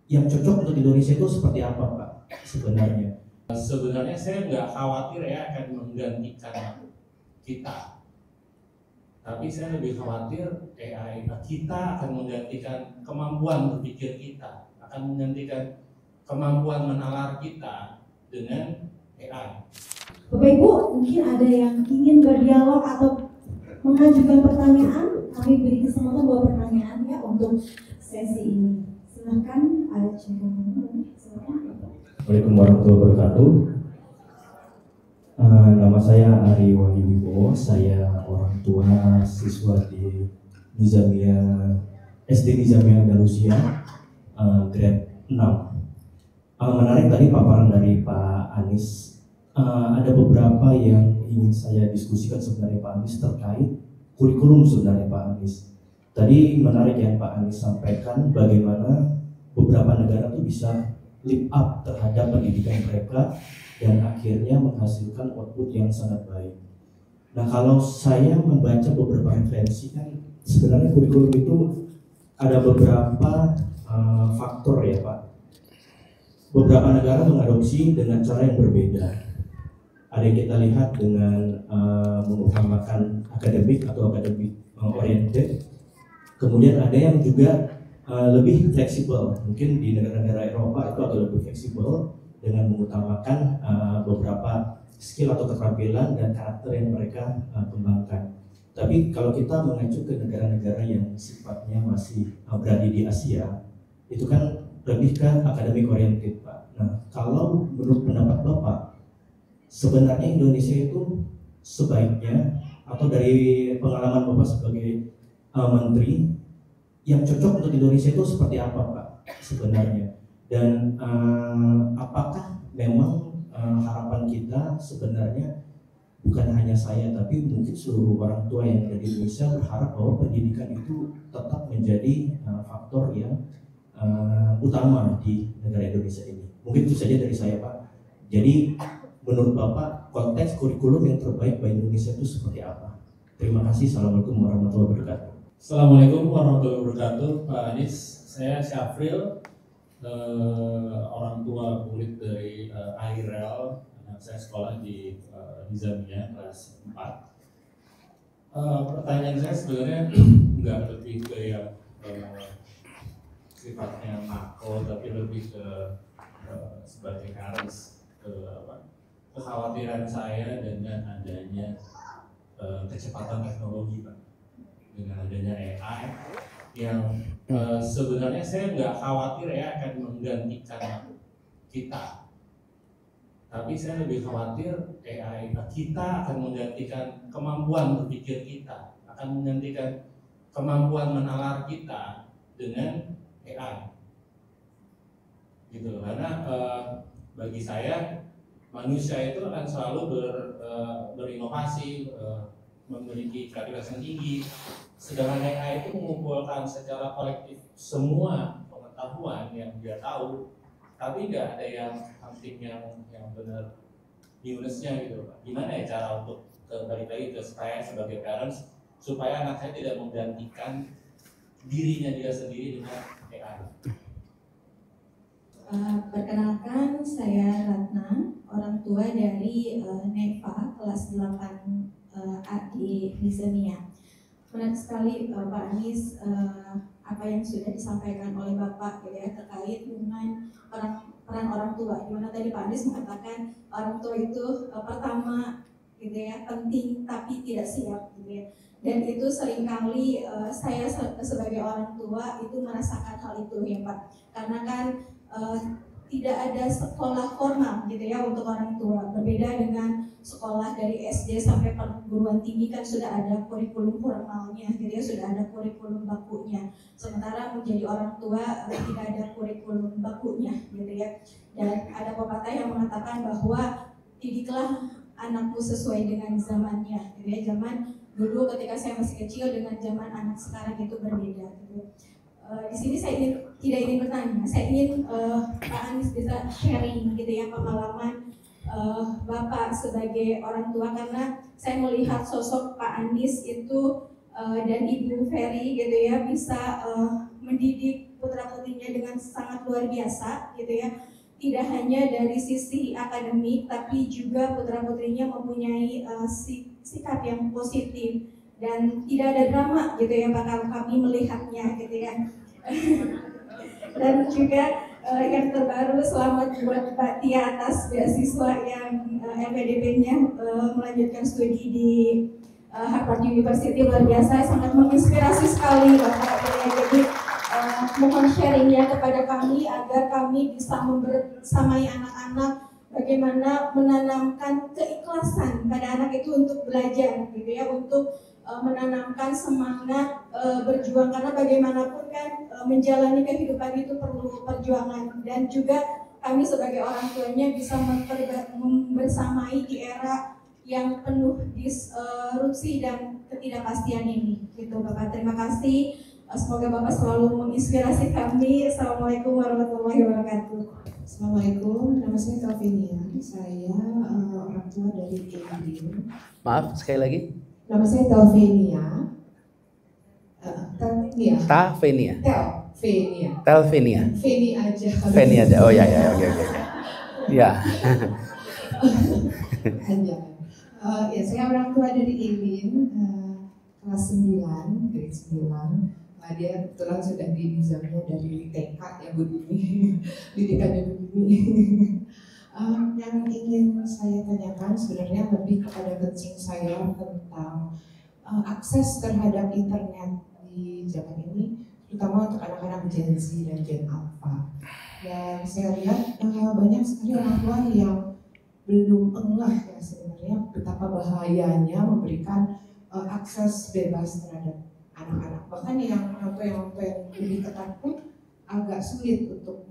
yang cocok untuk Indonesia itu seperti apa, Pak, sebenarnya? Sebenarnya saya nggak khawatir ya akan menggantikan kita, tapi saya lebih khawatir AI kita akan menggantikan kemampuan berpikir kita, akan menggantikan kemampuan menalar kita dengan AI. Bapak Ibu, mungkin ada yang ingin berdialog atau mengajukan pertanyaan. Kami beri kesempatan buat pertanyaan ya untuk sesi ini. Silakan, ada silakan. Assalamualaikum warahmatullahi wabarakatuh. Nama saya Ari Wahyuwibowo. Saya orang tua siswa di Nizamiyah SD Nizamiyah Andalusia, grade 6. Menarik tadi paparan dari Pak Anies. Ada beberapa yang ingin saya diskusikan sebenarnya Pak Anies terkait kurikulum sebenarnya Pak Anies. Tadi menarik yang Pak Anies sampaikan bagaimana beberapa negara itu bisa live up terhadap pendidikan mereka dan akhirnya menghasilkan output yang sangat baik. Nah, kalau saya membaca beberapa referensi kan sebenarnya kurikulum itu ada beberapa faktor ya Pak. Beberapa negara mengadopsi dengan cara yang berbeda. Ada yang kita lihat dengan mengutamakan akademik atau akademik oriented. Kemudian ada yang juga lebih fleksibel. Mungkin di negara-negara Eropa itu agak lebih fleksibel dengan mengutamakan beberapa skill atau keterampilan dan karakter yang mereka kembangkan. Tapi kalau kita mengacu ke negara-negara yang sifatnya masih berada di Asia, itu kan lebih ke akademik oriented, Pak. Nah, kalau menurut pendapat Bapak, sebenarnya Indonesia itu sebaiknya atau dari pengalaman Bapak sebagai menteri, yang cocok untuk Indonesia itu seperti apa, Pak, sebenarnya? Dan apakah memang harapan kita sebenarnya bukan hanya saya, tapi mungkin seluruh orang tua yang ada di Indonesia berharap bahwa pendidikan itu tetap menjadi faktor yang utama di negara Indonesia ini. Mungkin itu saja dari saya, Pak. Jadi menurut Bapak, konteks kurikulum yang terbaik bagi Indonesia itu seperti apa? Terima kasih. Assalamualaikum warahmatullahi wabarakatuh. Assalamualaikum warahmatullahi wabarakatuh, Pak Anies. Saya Syafril, orang tua murid dari AIREL. Anak saya sekolah di Nizamiyah kelas 4. Pertanyaan saya sebenarnya nggak lebih ke yang sifatnya makro, tapi lebih ke sebagai garis kekhawatiran saya dengan adanya kecepatan teknologi, Pak. Dengan adanya AI yang sebenarnya saya nggak khawatir ya akan menggantikan kita, tapi saya lebih khawatir AI kita akan menggantikan kemampuan berpikir kita, akan menggantikan kemampuan menalar kita dengan AI gitu. Karena bagi saya manusia itu akan selalu berinovasi, memiliki kreativitas yang tinggi, sedangkan AI itu mengumpulkan secara kolektif semua pengetahuan yang dia tahu, tapi nggak ada yang something yang benar minusnya gitu, Pak. Gimana ya cara untuk balik lagi ke saya sebagai parents supaya anak saya tidak menggantikan dirinya dia sendiri dengan AI? Perkenalkan, saya Ratna, orang tua dari Neva kelas 8 di Nizamiyah. Menarik sekali Pak Anies apa yang sudah disampaikan oleh Bapak gitu ya, terkait dengan peran orang tua. Di mana tadi Pak Anies mengatakan orang tua itu pertama gitu ya, penting tapi tidak siap gitu ya. Dan itu seringkali saya sebagai orang tua itu merasakan hal itu ya Pak. Karena kan tidak ada sekolah formal gitu ya untuk orang tua. Berbeda dengan sekolah dari SD sampai perguruan tinggi kan sudah ada kurikulum formalnya gitu ya, sudah ada kurikulum bakunya. Sementara menjadi orang tua tidak ada kurikulum bakunya gitu ya. Dan ada pepatah yang mengatakan bahwa didiklah anakmu sesuai dengan zamannya gitu ya. Zaman dulu ketika saya masih kecil dengan zaman anak sekarang itu berbeda gitu. Di sini saya tidak ingin bertanya, saya ingin Pak Anies bisa sharing gitu ya pengalaman Bapak sebagai orang tua, karena saya melihat sosok Pak Anies itu dan Ibu Ferry gitu ya bisa mendidik putra-putrinya dengan sangat luar biasa gitu ya. Tidak hanya dari sisi akademik, tapi juga putra-putrinya mempunyai sikap yang positif dan tidak ada drama gitu ya Pak kalau kami melihatnya gitu ya. Dan juga yang terbaru, selamat buat Mbak Tia atas beasiswa yang LPDP-nya melanjutkan studi di Harvard University, luar biasa, sangat menginspirasi sekali Bapak. Jadi mohon sharingnya kepada kami agar kami bisa membersamai anak-anak bagaimana menanamkan keikhlasan pada anak itu untuk belajar gitu ya, untuk menanamkan semangat berjuang, karena bagaimanapun kan menjalani kehidupan itu perlu perjuangan, dan juga kami sebagai orang tuanya bisa membersamai di era yang penuh disrupsi dan ketidakpastian ini gitu Bapak. Terima kasih, semoga Bapak selalu menginspirasi kami. Assalamualaikum warahmatullahi wabarakatuh. Assalamualaikum, nama saya Taufenia. Saya orang tua dari Indien. Maaf, sekali lagi. Nama saya Taufenia. Taufenia. Telvenia. Feni aja. Feni aja. Oh ya, oke. Ya. Aja. Ya, saya orang tua dari Indien, kelas 9, grade 9. Dia kebetulan sudah di nizamnya dari TK ya Bu Dini, didikannya Bu Dini. Yang ingin saya tanyakan sebenarnya lebih kepada concern saya tentang akses terhadap internet di zaman ini, terutama untuk anak-anak Gen Z dan Gen Alpha. Dan saya lihat banyak sekali orang tua yang belum engah ya sebenarnya betapa bahayanya memberikan akses bebas terhadap anak-anak. Bahkan yang orang tua yang lebih ketat pun agak sulit untuk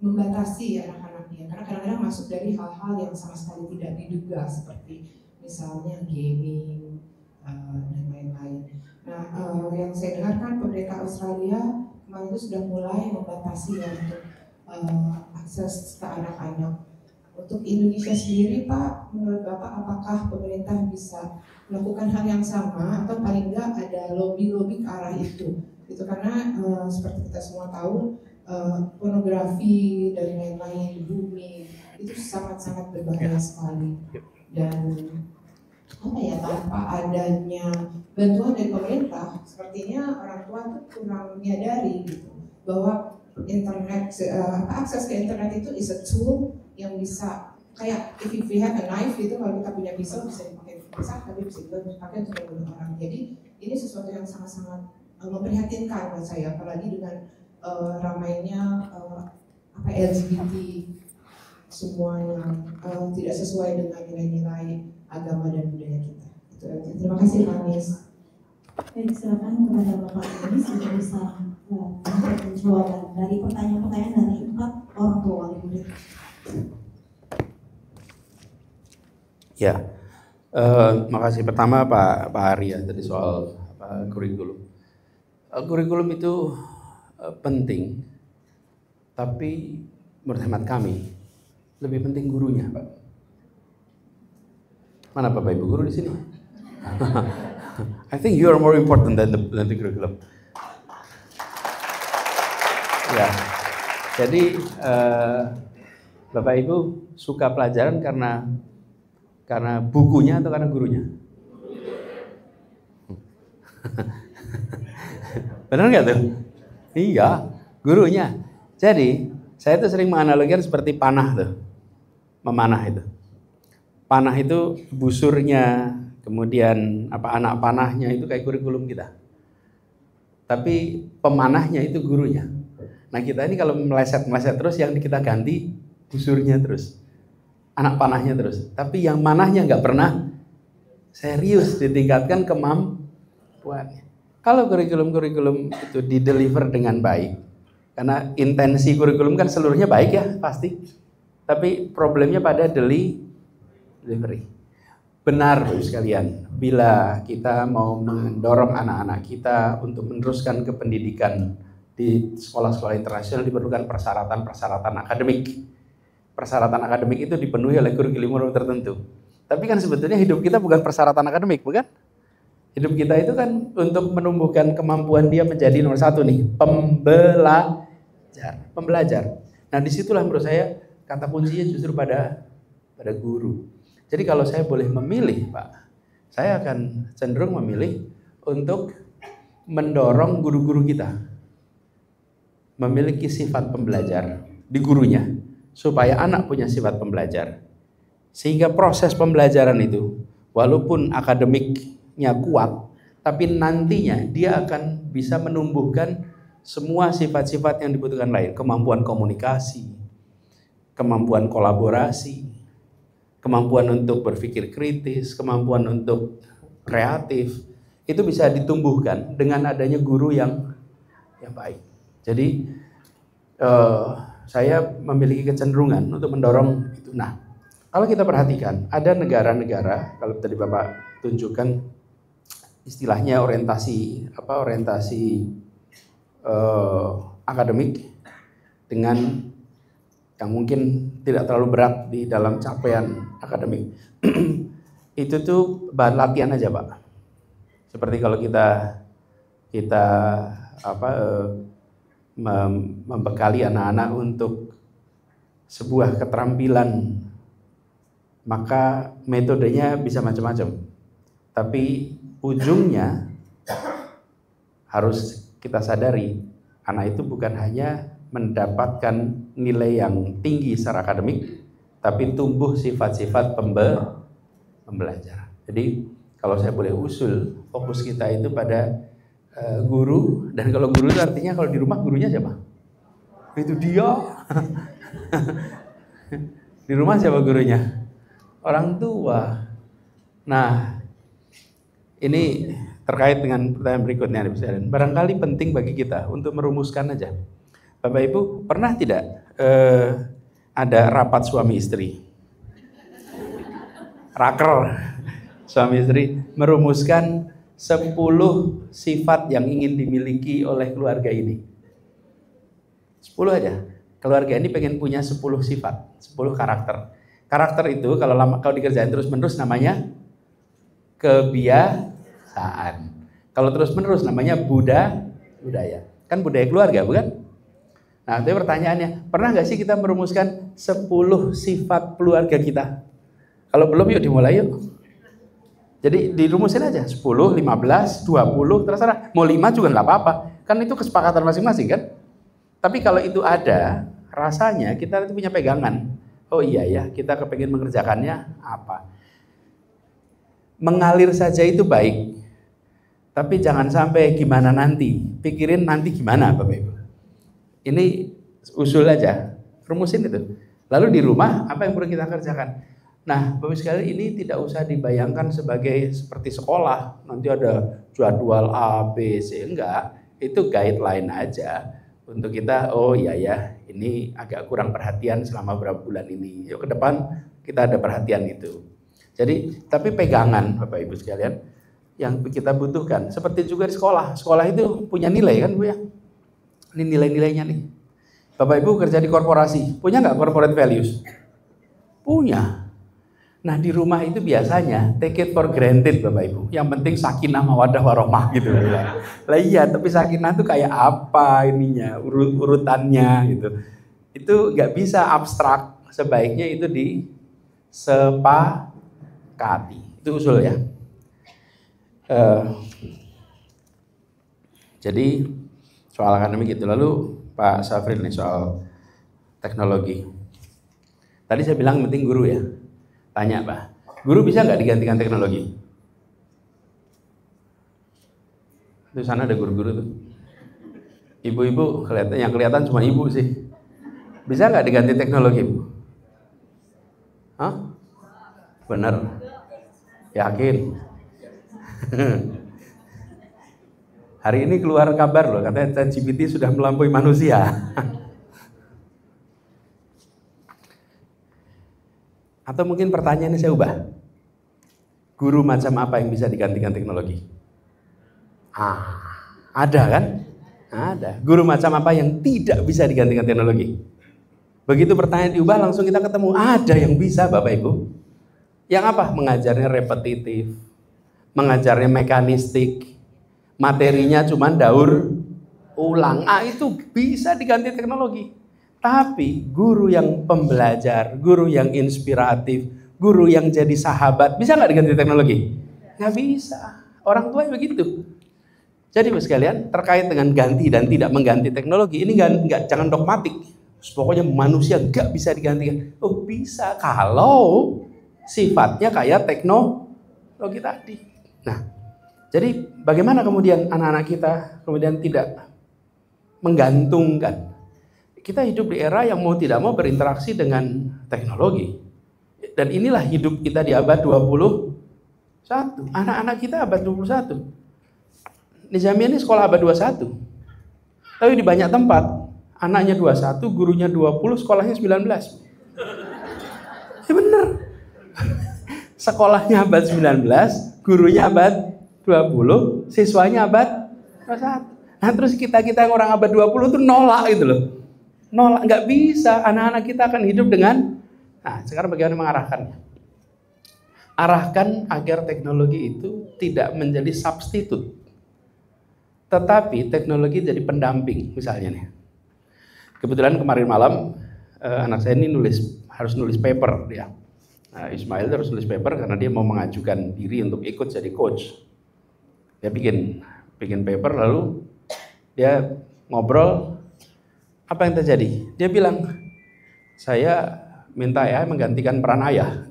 membatasi anak-anaknya, karena kadang-kadang masuk dari hal-hal yang sama sekali tidak diduga, seperti misalnya gaming dan lain-lain. Nah, yang saya dengarkan pemerintah Australia kemarin itu sudah mulai membatasi untuk akses ke anak-anak. Untuk Indonesia sendiri Pak, menurut Bapak apakah pemerintah bisa melakukan hal yang sama atau paling enggak ada lobby-lobby ke arah itu? Itu karena seperti kita semua tahu pornografi dan lain-lain booming itu sangat-sangat berbahaya sekali. Dan tanpa adanya bantuan dari pemerintah, sepertinya orang tua tuh kurang menyadari gitu bahwa internet, akses ke internet itu is a tool yang bisa kayak if we have a knife gitu, kalau kita punya pisau bisa dipakai untuk pisah, tapi bisa juga dipakai untuk membunuh orang. Jadi ini sesuatu yang sangat-sangat memprihatinkan buat saya, apalagi dengan ramainya LGBT semua yang tidak sesuai dengan nilai-nilai agama dan budaya kita. Itu aja. Terima kasih Pak Anies. Baik, silakan kepada Bapak Anies untuk bisa memberikan jawaban dari pertanyaan-pertanyaan dari 4 orang tua wali murid. Ya, makasih. Pertama Pak Ari ya tadi soal kurikulum. Kurikulum itu penting, tapi menurut hemat kami lebih penting gurunya, Pak. Mana Bapak Ibu guru di sini? I think you are more important than the curriculum. Ya, jadi Bapak Ibu suka pelajaran karena bukunya atau karena gurunya? Benar nggak tuh? Iya, gurunya. Jadi saya tuh sering menganalogikan seperti panah tuh, memanah itu. Panah itu busurnya, kemudian anak panahnya itu kayak kurikulum kita. Tapi pemanahnya itu gurunya. Nah kita ini kalau meleset terus, yang kita ganti busurnya terus, anak panahnya terus. Tapi yang manahnya nggak pernah serius ditingkatkan kemampuannya. Kalau kurikulum itu dideliver dengan baik, karena intensi kurikulum kan seluruhnya baik ya pasti. Tapi problemnya pada delivery. Benar Bapak sekalian, bila kita mau mendorong anak-anak kita untuk meneruskan ke pendidikan di sekolah-sekolah internasional, diperlukan persyaratan akademik. Persyaratan akademik itu dipenuhi oleh kurikulum tertentu. Tapi kan sebetulnya hidup kita bukan persyaratan akademik, bukan? Hidup kita itu kan untuk menumbuhkan kemampuan dia menjadi nomor satu nih, pembelajar. Nah disitulah menurut saya kata kuncinya justru pada guru. Jadi kalau saya boleh memilih Pak, saya akan cenderung memilih untuk mendorong guru-guru kita memiliki sifat pembelajar di gurunya, supaya anak punya sifat pembelajar. Sehingga proses pembelajaran itu, walaupun akademiknya kuat, tapi nantinya dia akan bisa menumbuhkan semua sifat-sifat yang dibutuhkan lain. Kemampuan komunikasi, kemampuan kolaborasi, kemampuan untuk berpikir kritis, kemampuan untuk kreatif, itu bisa ditumbuhkan dengan adanya guru yang baik. Jadi saya memiliki kecenderungan untuk mendorong itu. Nah, kalau kita perhatikan, ada negara-negara, kalau tadi Bapak tunjukkan istilahnya orientasi akademik dengan yang mungkin tidak terlalu berat di dalam capaian akademik. Itu tuh bahan latihan aja Pak. Seperti kalau kita membekali anak-anak untuk sebuah keterampilan, maka metodenya bisa macam-macam. Tapi ujungnya harus kita sadari, anak itu bukan hanya mendapatkan nilai yang tinggi secara akademik, tapi tumbuh sifat-sifat pembelajaran. Jadi kalau saya boleh usul, fokus kita itu pada guru, dan kalau guru itu artinya kalau di rumah gurunya siapa? Itu dia. Di rumah siapa gurunya? Orang tua. Nah, ini terkait dengan pertanyaan berikutnya. Barangkali penting bagi kita untuk merumuskan aja. Bapak Ibu pernah tidak ada rapat suami istri? Raker suami istri merumuskan 10 sifat yang ingin dimiliki oleh keluarga ini. 10 aja. Keluarga ini pengen punya 10 sifat, 10 karakter. Karakter itu kalau dikerjain terus-menerus namanya kebiasaan. Kalau terus-menerus namanya budaya. Kan budaya keluarga, bukan? Nah, itu pertanyaannya, pernah nggak sih kita merumuskan 10 sifat keluarga kita? Kalau belum, yuk dimulai yuk. Jadi dirumusin aja 10, 15, 20, terserah. Mau 5 juga nggak apa-apa. Kan itu kesepakatan masing-masing kan. Tapi kalau itu ada, rasanya kita itu punya pegangan. Oh iya ya, kita kepengen mengerjakannya apa. Mengalir saja itu baik. Tapi jangan sampai gimana nanti. Pikirin nanti gimana Bapak Ibu. Ini usul aja. Rumusin itu. Lalu di rumah apa yang perlu kita kerjakan? Nah, Bapak sekalian, ini tidak usah dibayangkan seperti sekolah. Nanti ada jadwal A, B, C. Enggak, itu guideline aja. Untuk kita, oh iya ya, ini agak kurang perhatian selama beberapa bulan ini. Yuk ke depan kita ada perhatian itu. Jadi, tapi pegangan Bapak Ibu sekalian, yang kita butuhkan. Seperti juga di sekolah. Sekolah itu punya nilai kan Bu ya? Ini nilai-nilainya nih. Bapak Ibu kerja di korporasi, punya nggak corporate values? Punya. Nah di rumah itu biasanya take it for granted Bapak Ibu. Yang penting sakinah mawaddah warahmah gitu. Lah iya, tapi sakinah itu kayak apa ininya, urutannya gitu. Itu nggak bisa abstrak. Sebaiknya itu disepakati. Itu usul ya. Jadi soal akademik itu. Lalu Pak Safrin nih soal teknologi. Tadi saya bilang penting guru ya. Tanya Pak, guru bisa nggak digantikan teknologi? Di sana ada guru-guru tuh. Ibu-ibu yang kelihatan cuma ibu sih. Bisa nggak diganti teknologi Bu? Hah? Bener? Yakin? Hari ini keluar kabar loh, katanya ChatGPT sudah melampaui manusia. Atau mungkin pertanyaannya saya ubah. Guru macam apa yang bisa digantikan teknologi? Ada kan? Ada. Guru macam apa yang tidak bisa digantikan teknologi? Begitu pertanyaan diubah langsung kita ketemu. Ada yang bisa Bapak Ibu. Yang apa? Mengajarnya repetitif. mengajarnya mekanistik, materinya cuma daur ulang. Itu bisa diganti teknologi. Tapi guru yang pembelajar, guru yang inspiratif, guru yang jadi sahabat, bisa nggak diganti teknologi? Nggak bisa. Orang tua begitu. Jadi Bapak sekalian, terkait dengan ganti dan tidak mengganti teknologi, ini jangan dogmatik. Pokoknya manusia nggak bisa digantikan. Oh bisa, kalau sifatnya kayak teknologi tadi. Nah, jadi bagaimana kemudian anak-anak kita kemudian tidak menggantungkan? Kita hidup di era yang mau tidak mau berinteraksi dengan teknologi. Dan inilah hidup kita di abad 21. Anak-anak kita abad 21. Nizamiyah ini sekolah abad 21. Tapi di banyak tempat anaknya 21, gurunya 20, sekolahnya 19. Ya bener. Sekolahnya abad 19, gurunya abad 20, siswanya abad 21. Nah terus kita yang orang abad 20 tuh nolak gitu loh. Nolak, nggak bisa. Anak-anak kita akan hidup dengan. Nah sekarang bagaimana mengarahkannya? Arahkan agar teknologi itu tidak menjadi substitut, tetapi teknologi jadi pendamping. Misalnya nih, kebetulan kemarin malam anak saya ini harus nulis paper dia. Nah, Ismail harus nulis paper karena dia mau mengajukan diri untuk ikut jadi coach. Dia bikin paper, lalu dia ngobrol. Apa yang terjadi? Dia bilang, saya minta AI menggantikan peran ayah.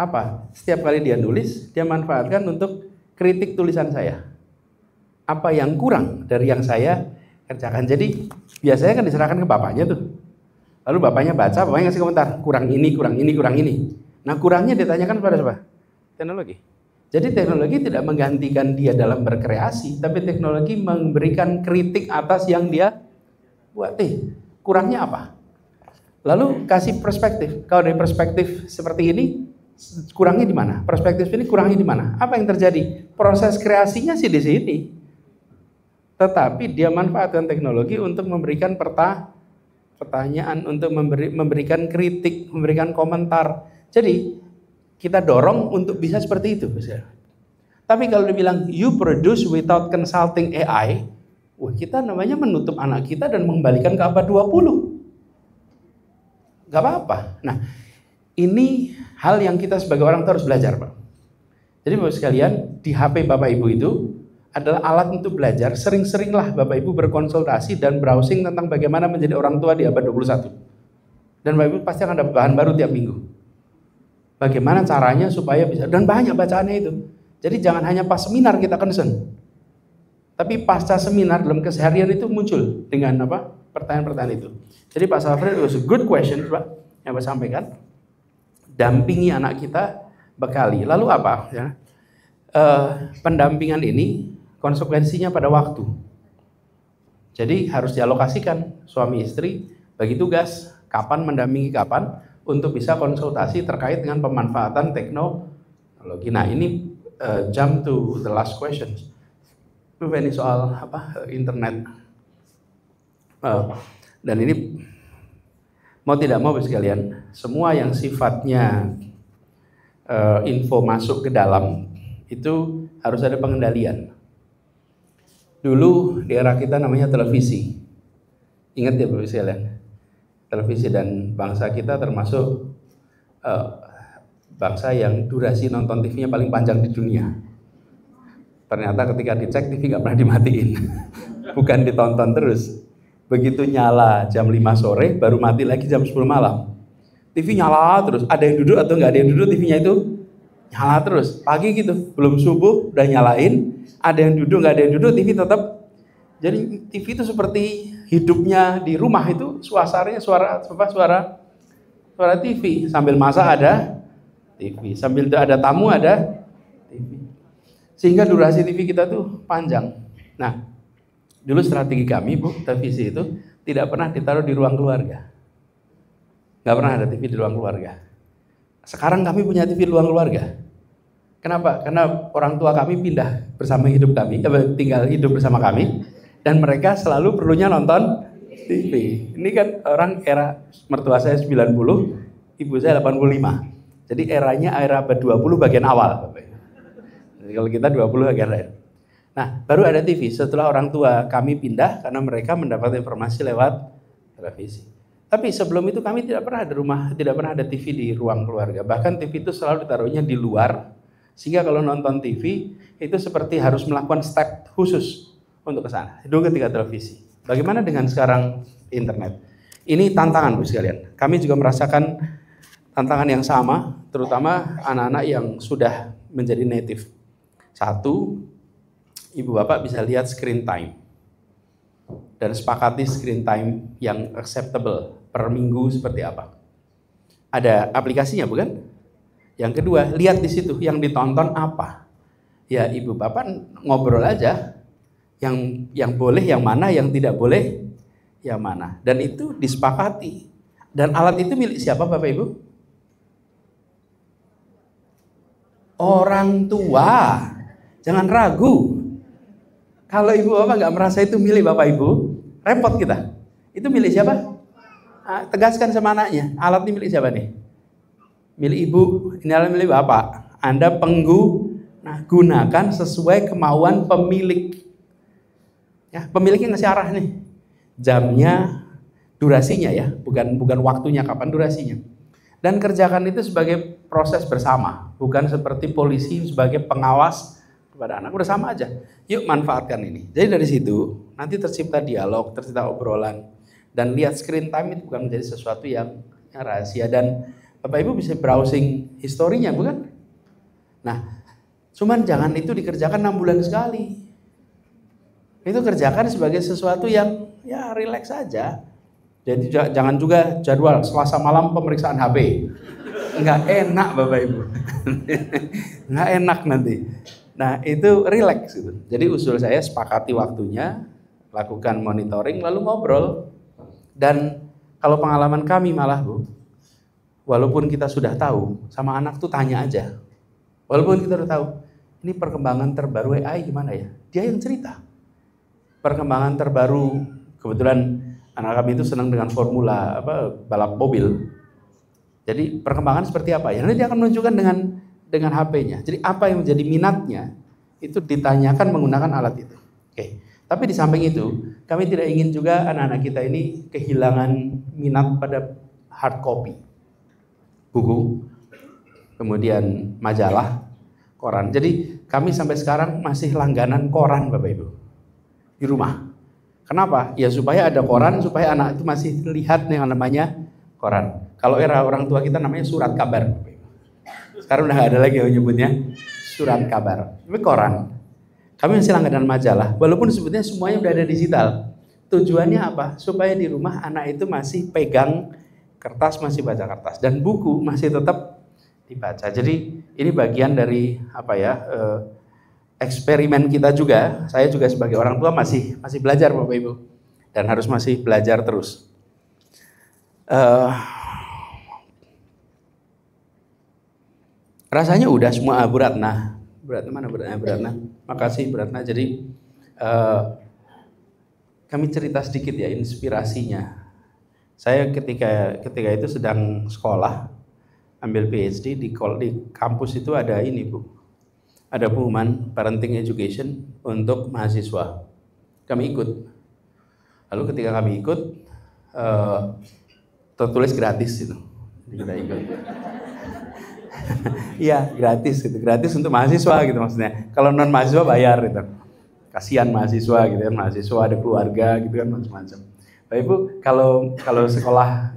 Apa? Setiap kali dia nulis, dia manfaatkan untuk kritik tulisan saya. Apa yang kurang dari yang saya kerjakan. Jadi biasanya kan diserahkan ke bapaknya tuh. Lalu bapaknya baca, bapaknya ngasih komentar, kurang ini, kurang ini, kurang ini. Nah kurangnya ditanyakan kepada siapa? Teknologi. Jadi teknologi tidak menggantikan dia dalam berkreasi, tapi teknologi memberikan kritik atas yang dia buat. Kurangnya apa? Lalu kasih perspektif. Kalau dari perspektif seperti ini, kurangnya di mana? Perspektif ini kurangnya di mana? Apa yang terjadi? Proses kreasinya sih di sini. Tetapi dia manfaatkan teknologi untuk memberikan pertanyaan, untuk memberikan kritik, memberikan komentar. Jadi kita dorong untuk bisa seperti itu. Tapi kalau dibilang you produce without consulting AI, wah kita namanya menutup anak kita dan mengembalikan ke abad 20. Gak apa-apa. Nah, ini hal yang kita sebagai orang tua harus belajar, Pak. Jadi Bapak sekalian, di HP Bapak Ibu itu adalah alat untuk belajar. Sering-seringlah Bapak Ibu berkonsultasi dan browsing tentang bagaimana menjadi orang tua di abad 21. Dan Bapak Ibu pasti akan dapat bahan baru tiap minggu. Bagaimana caranya supaya bisa, dan banyak bacaannya itu. Jadi jangan hanya pas seminar kita concern. Tapi pasca seminar dalam keseharian itu muncul dengan apa? Pertanyaan-pertanyaan itu. Jadi Pak Safri, it was a good question, Pak, yang Pak sampaikan. Dampingi anak kita, bekali. Lalu apa? Ya? Pendampingan ini konsekuensinya pada waktu. Jadi harus dialokasikan suami istri bagi tugas kapan mendampingi kapan untuk bisa konsultasi terkait dengan pemanfaatan teknologi. Nah ini jump to the last question. Ini soal apa? Internet. Dan ini mau tidak mau sekalian, semua yang sifatnya info masuk ke dalam itu harus ada pengendalian. Dulu di era kita namanya televisi. Ingat ya Bapak sekalian, televisi dan bangsa kita termasuk bangsa yang durasi nonton TV-nya paling panjang di dunia. Ternyata ketika dicek TV nggak pernah dimatiin, bukan ditonton terus. Begitu nyala jam 5 sore, baru mati lagi jam 10 malam. TV nyala terus, ada yang duduk atau nggak ada yang duduk, TV-nya itu nyala terus. Pagi gitu, belum subuh udah nyalain, ada yang duduk nggak ada yang duduk, TV tetap. Jadi TV itu seperti hidupnya di rumah itu, suasananya suara TV. Sambil masak ada TV, sambil ada tamu ada TV. Sehingga durasi TV kita tuh panjang. Nah, dulu strategi kami, Bu, televisi itu tidak pernah ditaruh di ruang keluarga. Nggak pernah ada TV di ruang keluarga. Sekarang kami punya TV di ruang keluarga. Kenapa? Karena orang tua kami pindah bersama hidup kami, tinggal hidup bersama kami, dan mereka selalu perlunya nonton TV. Ini kan orang era mertua saya 90, ibu saya 85. Jadi eranya era abad 20 bagian awal. Jadi kalau kita 20 bagian akhir. Nah, baru ada TV setelah orang tua kami pindah karena mereka mendapat informasi lewat televisi. Tapi sebelum itu kami tidak pernah ada tidak pernah ada TV di ruang keluarga. Bahkan TV itu selalu ditaruhnya di luar, sehingga kalau nonton TV itu seperti harus melakukan step khusus untuk ke sana. Itu ketika televisi. Bagaimana dengan sekarang internet? Ini tantangan Bu sekalian. Kami juga merasakan tantangan yang sama, terutama anak-anak yang sudah menjadi native. Satu, ibu bapak bisa lihat screen time dan sepakati screen time yang acceptable per minggu seperti apa. Ada aplikasinya bukan? Yang kedua, lihat di situ yang ditonton apa. Ya ibu bapak ngobrol aja yang boleh yang mana, yang tidak boleh yang mana. Dan itu disepakati. Dan alat itu milik siapa Bapak Ibu? Orang tua. Jangan ragu. Kalau ibu bapak nggak merasa itu milik Bapak Ibu, repot kita. Itu milik siapa? Nah, tegaskan sama anaknya, alat ini milik siapa nih? Milik ibu, ini alat milik bapak. Anda pengguna, gunakan sesuai kemauan pemilik. Ya, pemiliknya ngasih arah nih. Jamnya, durasinya ya, bukan waktunya, kapan durasinya. Dan kerjakan itu sebagai proses bersama, bukan seperti polisi sebagai pengawas kepada anak. Udah sama aja. Yuk manfaatkan ini. Jadi dari situ nanti tercipta dialog, tercipta obrolan, dan lihat screen time itu bukan menjadi sesuatu yang rahasia. Dan Bapak Ibu bisa browsing historinya, bukan? Nah, cuman jangan itu dikerjakan 6 bulan sekali. Itu kerjakan sebagai sesuatu yang ya rileks saja. Jadi jangan juga jadwal Selasa malam pemeriksaan HP. Nggak enak Bapak Ibu. Nggak enak nanti. Nah itu rileks gitu. Jadi usul saya sepakati waktunya, lakukan monitoring lalu ngobrol. Dan kalau pengalaman kami malah Bu, walaupun kita sudah tahu, sama anak tuh tanya aja. Walaupun kita udah tahu, ini perkembangan terbaru AI gimana ya? Dia yang cerita. Perkembangan terbaru, kebetulan anak kami itu senang dengan formula balap mobil. Jadi perkembangan seperti apa ya? Nanti dia akan menunjukkan dengan HP-nya. Jadi apa yang menjadi minatnya itu ditanyakan menggunakan alat itu. Oke. Tapi di samping itu, kami tidak ingin juga anak-anak kita ini kehilangan minat pada hard copy. Buku, kemudian majalah, koran. Jadi kami sampai sekarang masih langganan koran Bapak Ibu. Di rumah. Kenapa? Ya supaya ada koran, supaya anak itu masih lihat yang namanya koran. Kalau era orang tua kita namanya surat kabar. Sekarang udah gak ada lagi yang menyebutnya surat kabar. Tapi koran. Kami masih langganan majalah. Walaupun sebetulnya semuanya udah ada digital. Tujuannya apa? Supaya di rumah anak itu masih pegang kertas, masih baca kertas. Dan buku masih tetap dibaca. Jadi ini bagian dari eksperimen kita juga. Saya juga sebagai orang tua masih belajar Bapak Ibu. Dan harus masih belajar terus. Rasanya udah semua Bu Ratna. Bu Ratna mana Bu Ratna? Makasih Bu Ratna. Jadi kami cerita sedikit ya inspirasinya. Saya ketika itu sedang sekolah ambil PhD di kampus itu ada ini Bu. Ada pengumuman parenting education untuk mahasiswa. Kami ikut. Lalu ketika kami ikut tertulis gratis itu. Kita ikut. Iya, gratis gitu. Gratis untuk mahasiswa gitu maksudnya. Kalau non mahasiswa bayar gitu. Kasihan mahasiswa gitu kan, mahasiswa ada keluarga gitu kan macam-macam. Bapak Ibu, kalau sekolah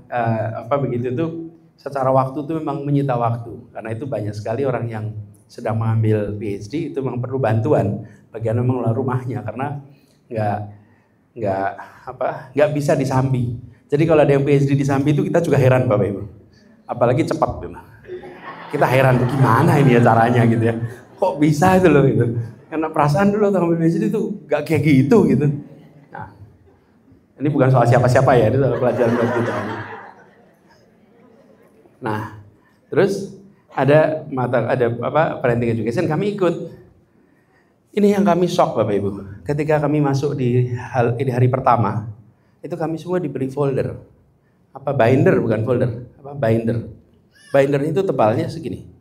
begitu tuh secara waktu tuh memang menyita waktu. Karena itu banyak sekali orang yang sedang mengambil PhD itu memang perlu bantuan bagian mengelola rumahnya karena nggak bisa disambi. Jadi kalau ada yang PhD disambi itu kita juga heran Bapak Ibu. Apalagi cepat memang. Kita heran gimana ini ya caranya gitu ya. Kok bisa itu loh gitu. Karena perasaan dulu waktu ngambil PhD itu nggak kayak gitu. Nah, ini bukan soal siapa-siapa ya, ini soal pelajaran buat kita. Nah, terus ada parenting education kami ikut. Ini yang kami shock Bapak Ibu. Ketika kami masuk di hari pertama, itu kami semua diberi folder. Binder bukan folder, binder. binder itu tebalnya segini.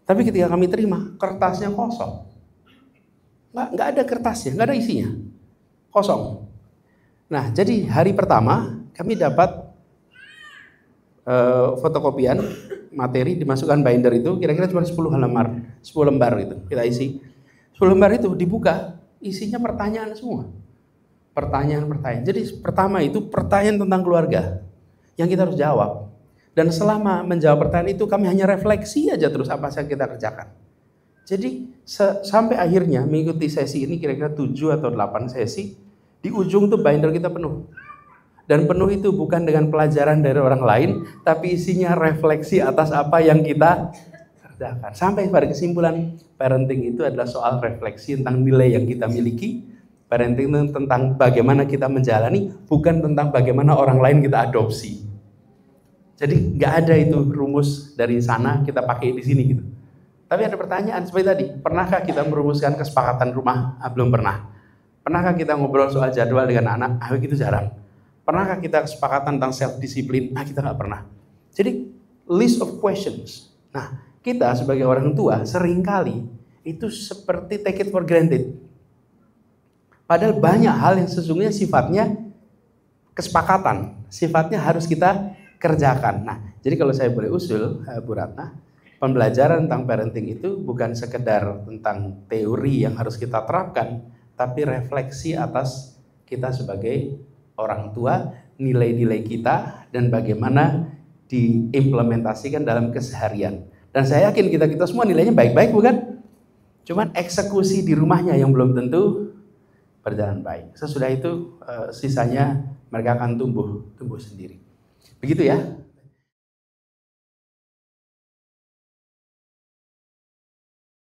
Tapi ketika kami terima, kertasnya kosong. Nggak ada kertasnya, nggak ada isinya. Kosong. Nah, jadi hari pertama kami dapat fotokopian materi, dimasukkan binder itu kira-kira cuma 10 lembar gitu. Kita isi. 10 lembar itu dibuka, isinya pertanyaan semua. Pertanyaan. Jadi pertama itu pertanyaan tentang keluarga yang kita harus jawab. Dan selama menjawab pertanyaan itu kami hanya refleksi aja terus apa yang kita kerjakan. Jadi sampai akhirnya mengikuti sesi ini kira-kira 7 atau 8 sesi, di ujung tuh binder kita penuh. Dan penuh itu bukan dengan pelajaran dari orang lain, tapi isinya refleksi atas apa yang kita kerjakan. Sampai pada kesimpulan, parenting itu adalah soal refleksi tentang nilai yang kita miliki. Parenting itu tentang bagaimana kita menjalani, bukan tentang bagaimana orang lain kita adopsi. Jadi nggak ada itu rumus dari sana kita pakai di sini gitu. Tapi ada pertanyaan seperti tadi, pernahkah kita merumuskan kesepakatan rumah? Belum pernah. Pernahkah kita ngobrol soal jadwal dengan anak? Itu jarang. Pernahkah kita kesepakatan tentang self disiplin? Kita nggak pernah. Jadi list of questions. Nah, kita sebagai orang tua seringkali itu seperti take it for granted. Padahal banyak hal yang sesungguhnya sifatnya kesepakatan, sifatnya harus kita kerjakan. Nah, jadi kalau saya boleh usul, Bu Ratna, pembelajaran tentang parenting itu bukan sekedar tentang teori yang harus kita terapkan, tapi refleksi atas kita sebagai orang tua, nilai-nilai kita, dan bagaimana diimplementasikan dalam keseharian. Dan saya yakin kita semua nilainya baik-baik, bukan? Cuman eksekusi di rumahnya yang belum tentu berjalan baik. Sesudah itu sisanya mereka akan tumbuh sendiri. Begitu ya.